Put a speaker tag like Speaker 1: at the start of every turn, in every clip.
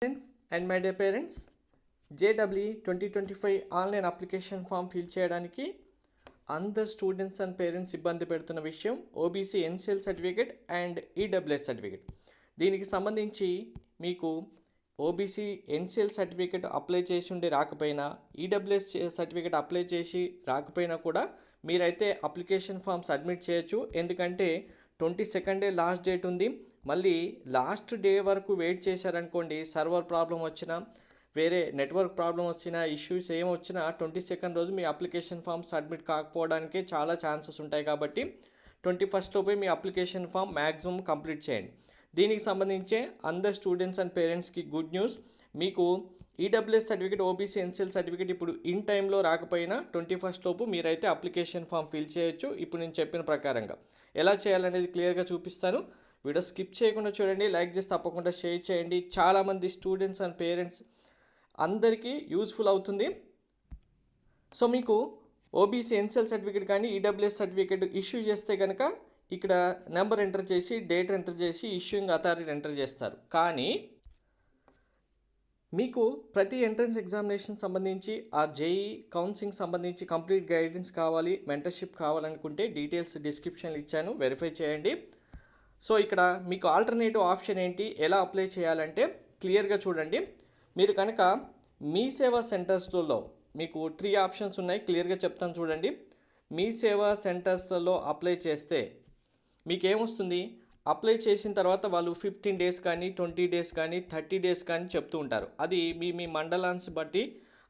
Speaker 1: Friends and my dear parents, JEE 2025 online application form fill చేయడానికి అందరు students and parents ఇబ్బంది పెడుతున్న విషయం OBC NCL certificate and EWS certificate. దీనికి సంబంధించి మీకు ఓబీసీ ఎన్సిఎల్ సర్టిఫికేట్ అప్లై చేసి ఉండి రాకపోయినా, ఈడబ్ల్యూఎస్ సర్టిఫికేట్ అప్లై చేసి రాకపోయినా కూడా మీరైతే అప్లికేషన్ ఫామ్ సబ్మిట్ చేయొచ్చు. ఎందుకంటే 22 లాస్ట్ డేట్ ఉంది. మళ్ళీ లాస్ట్ డే వరకు వెయిట్ చేశారనుకోండి, సర్వర్ ప్రాబ్లం వచ్చినా, వేరే నెట్వర్క్ ప్రాబ్లం వచ్చినా, ఇష్యూస్ ఏం వచ్చినా 22 రోజు మీ అప్లికేషన్ ఫామ్ సబ్మిట్ కాకపోవడానికి చాలా ఛాన్సెస్ ఉంటాయి. కాబట్టి 21 లోపే మీ అప్లికేషన్ ఫామ్ మ్యాక్సిమం కంప్లీట్ చేయండి. దీనికి సంబంధించే అందరు స్టూడెంట్స్ అండ్ పేరెంట్స్కి గుడ్ న్యూస్. మీకు EWS certificate, OBC NCL certificate ఇప్పుడు ఇన్ టైంలో రాకపోయినా 21 లోపు మీరైతే అప్లికేషన్ ఫామ్ ఫిల్ చేయొచ్చు. ఇప్పుడు నేను చెప్పిన ప్రకారంగా ఎలా చేయాలనేది క్లియర్గా చూపిస్తాను. వీడియో స్కిప్ చేయకుండా చూడండి, లైక్ చేసి తప్పకుండా షేర్ చేయండి. చాలామంది స్టూడెంట్స్ అండ్ పేరెంట్స్ అందరికీ యూస్ఫుల్ అవుతుంది. సో మీకు ఓబీసీ ఎన్సిఎల్ సర్టిఫికేట్ కానీ ఈడబ్ల్యూఎస్ సర్టిఫికేట్ ఇష్యూ చేస్తే కనుక ఇక్కడ నెంబర్ ఎంటర్ చేసి, డేట్ ఎంటర్ చేసి, ఇష్యూయింగ్ అథారిటీ ఎంటర్ చేస్తారు. కానీ మీకు ప్రతి ఎంట్రన్స్ ఎగ్జామినేషన్ సంబంధించి ఆ జేఈ కౌన్సిలింగ్ సంబంధించి కంప్లీట్ గైడెన్స్ కావాలి, మెంటర్షిప్ కావాలనుకుంటే డీటెయిల్స్ డిస్క్రిప్షన్లో ఇచ్చాను, వెరిఫై చేయండి. సో ఇక్కడ మీకు ఆల్టర్నేటివ్ ఆప్షన్ ఏంటి, ఎలా అప్లై చేయాలంటే క్లియర్గా చూడండి. మీరు కనుక మీ సేవా సెంటర్స్లో మీకు 3 ఆప్షన్స్ ఉన్నాయి, క్లియర్గా చెప్తాను చూడండి. మీ సేవా సెంటర్స్లో అప్లై చేస్తే మీకేమొస్తుంది, అప్లై చేసిన తర్వాత వాళ్ళు 15 డేస్ కానీ, 20 డేస్ కానీ, 30 డేస్ కానీ చెప్తూ ఉంటారు. అది మీ మీ మండలాన్ని బట్టి,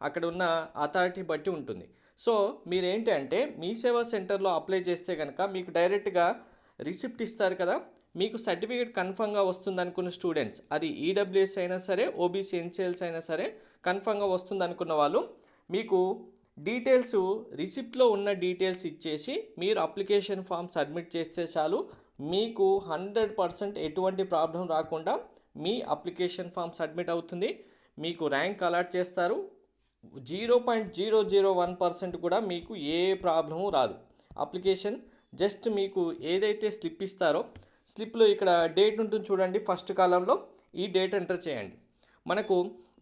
Speaker 1: అక్కడ ఉన్న అథారిటీ బట్టి ఉంటుంది. సో మీరేంటి అంటే మీ సేవా సెంటర్లో అప్లై చేస్తే కనుక మీకు డైరెక్ట్గా రిసిప్ట్ ఇస్తారు కదా, మీకు సర్టిఫికేట్ కన్ఫర్మ్గా వస్తుంది అనుకున్న స్టూడెంట్స్, అది ఈడబ్ల్యూఎస్ అయినా సరే, ఓబీసీ ఎన్సిఎల్స్ అయినా సరే, కన్ఫర్మ్గా వస్తుంది అనుకున్న వాళ్ళు మీకు డీటెయిల్స్, రిసిప్ట్లో ఉన్న డీటెయిల్స్ ఇచ్చేసి మీరు అప్లికేషన్ ఫామ్ సబ్మిట్ చేస్తే చాలు, మీకు 100% ఎటువంటి ప్రాబ్లం రాకుండా మీ అప్లికేషన్ ఫామ్ సబ్మిట్ అవుతుంది. మీకు ర్యాంక్ అలాట్ చేస్తారు. 0.001% కూడా మీకు ఏ ప్రాబ్లము రాదు. అప్లికేషన్ జస్ట్ మీకు ఏదైతే స్లిప్ ఇస్తారో, స్లిప్లో ఇక్కడ డేట్ ఉంటుంది చూడండి, ఫస్ట్ కాలంలో ఈ డేట్ ఎంటర్ చేయండి. మనకు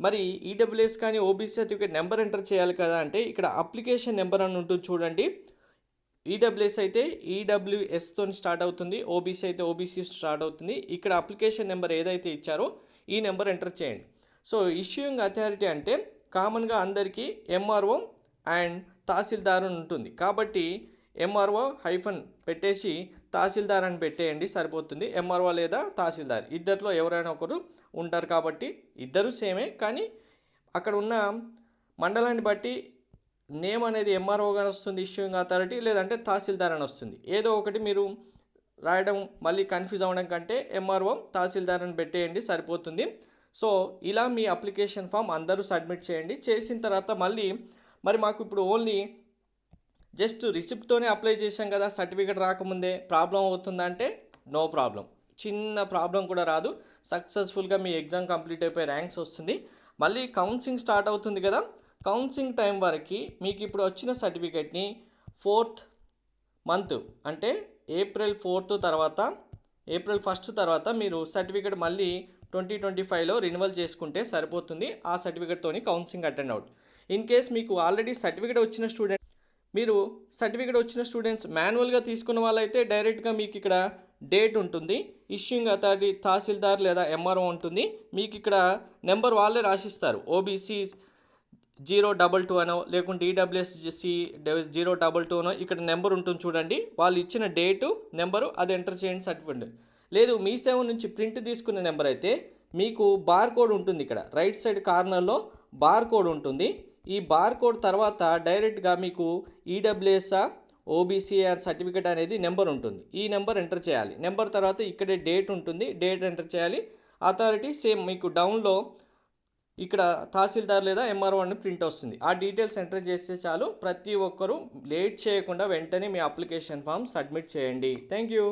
Speaker 1: మరి ఈడబ్ల్యూఎస్ కానీ ఓబీసీ సర్టిఫికేట్ నెంబర్ ఎంటర్ చేయాలి కదా అంటే ఇక్కడ అప్లికేషన్ నెంబర్ అని ఉంటుంది చూడండి. ఈడబ్ల్యూఎస్ అయితే ఈడబ్ల్యూఎస్తో స్టార్ట్ అవుతుంది, ఓబీసీ అయితే ఓబీసీ స్టార్ట్ అవుతుంది. ఇక్కడ అప్లికేషన్ నెంబర్ ఏదైతే ఇచ్చారో ఈ నెంబర్ ఎంటర్ చేయండి. సో ఇష్యూయింగ్ అథారిటీ అంటే కామన్గా అందరికీ ఎంఆర్ఓ అండ్ తహసీల్దార్ అని ఉంటుంది. కాబట్టి ఎంఆర్ఓ హైఫన్ పెట్టేసి తహసీల్దార్ అని పెట్టేయండి, సరిపోతుంది. ఎంఆర్ఓ లేదా తహసీల్దార్ ఇద్దరిలో ఎవరైనా ఒకరు ఉంటారు. కాబట్టి ఇద్దరు సేమే, కానీ అక్కడ ఉన్న మండలాన్ని బట్టి నేమ్ అనేది ఎంఆర్ఓగా వస్తుంది, ఇష్యూయింగ్ అథారిటీ, లేదంటే తహసీల్దార్ అని వస్తుంది. ఏదో ఒకటి మీరు రాయడం మళ్ళీ కన్ఫ్యూజ్ అవ్వడం కంటే ఎంఆర్ఓ తహసీల్దార్ అని పెట్టేయండి, సరిపోతుంది. సో ఇలా మీ అప్లికేషన్ ఫామ్ అందరూ సబ్మిట్ చేయండి. చేసిన తర్వాత మరి మాకు ఇప్పుడు ఓన్లీ జస్ట్ రిసిప్ట్తోనే అప్లై చేశాం కదా, సర్టిఫికేట్ రాకముందే ప్రాబ్లం అవుతుందంటే నో ప్రాబ్లం, చిన్న ప్రాబ్లం కూడా రాదు. సక్సెస్ఫుల్గా మీ ఎగ్జామ్ కంప్లీట్ అయిపోయి ర్యాంక్స్ వస్తుంది. మళ్ళీ కౌన్సిలింగ్ స్టార్ట్ అవుతుంది కదా, కౌన్సిలింగ్ టైం వరకు మీకు ఇప్పుడు వచ్చిన సర్టిఫికేట్ని 4th మంత్ అంటే ఏప్రిల్ 4th తర్వాత, ఏప్రిల్ 1 తర్వాత మీరు సర్టిఫికేట్ మళ్ళీ 2025లో రెన్యువల్ చేసుకుంటే సరిపోతుంది. ఆ సర్టిఫికేట్తోని కౌన్సిలింగ్ అటెండ్ అవుట్. ఇన్ కేస్ మీకు ఆల్రెడీ సర్టిఫికేట్ వచ్చిన స్టూడెంట్స్ మాన్యువల్గా తీసుకున్న వాళ్ళైతే డైరెక్ట్గా మీకు ఇక్కడ డేట్ ఉంటుంది, ఇష్యూయింగ్ అథారిటీ తహసీల్దార్ లేదా ఎంఆర్ఓ ఉంటుంది. మీకు ఇక్కడ నెంబర్ వాళ్ళే రాసిస్తారు, ఓబీసీ 022 అనో లేకుంటే ఈడబ్ల్యూఎస్సి 022 అనో ఇక్కడ నెంబర్ ఉంటుంది చూడండి. వాళ్ళు ఇచ్చిన డేటు నెంబరు అది ఎంటర్ చేయండి సర్టిఫికేట్. లేదు మీ సేవ నుంచి ప్రింట్ తీసుకున్న నెంబర్ అయితే మీకు బార్ కోడ్ ఉంటుంది, ఇక్కడ రైట్ సైడ్ కార్నర్లో బార్ కోడ్ ఉంటుంది. ఈ బార్ కోడ్ తర్వాత డైరెక్ట్గా మీకు ఈడబ్ల్యూఎస్ ఓబీసీ సర్టిఫికేట్ అనేది నెంబర్ ఉంటుంది, ఈ నెంబర్ ఎంటర్ చేయాలి. నెంబర్ తర్వాత ఇక్కడే డేట్ ఉంటుంది, డేట్ ఎంటర్ చేయాలి. అథారిటీ సేమ్ మీకు డౌన్లో ఇక్కడ తహసీల్దార్ లేదా ఎంఆర్ఓ అని ప్రింట్ వస్తుంది. ఆ డీటెయిల్స్ ఎంటర్ చేస్తే చాలు. ప్రతి ఒక్కరూ లేట్ చేయకుండా వెంటనే మీ అప్లికేషన్ ఫామ్ సబ్మిట్ చేయండి. Thank you.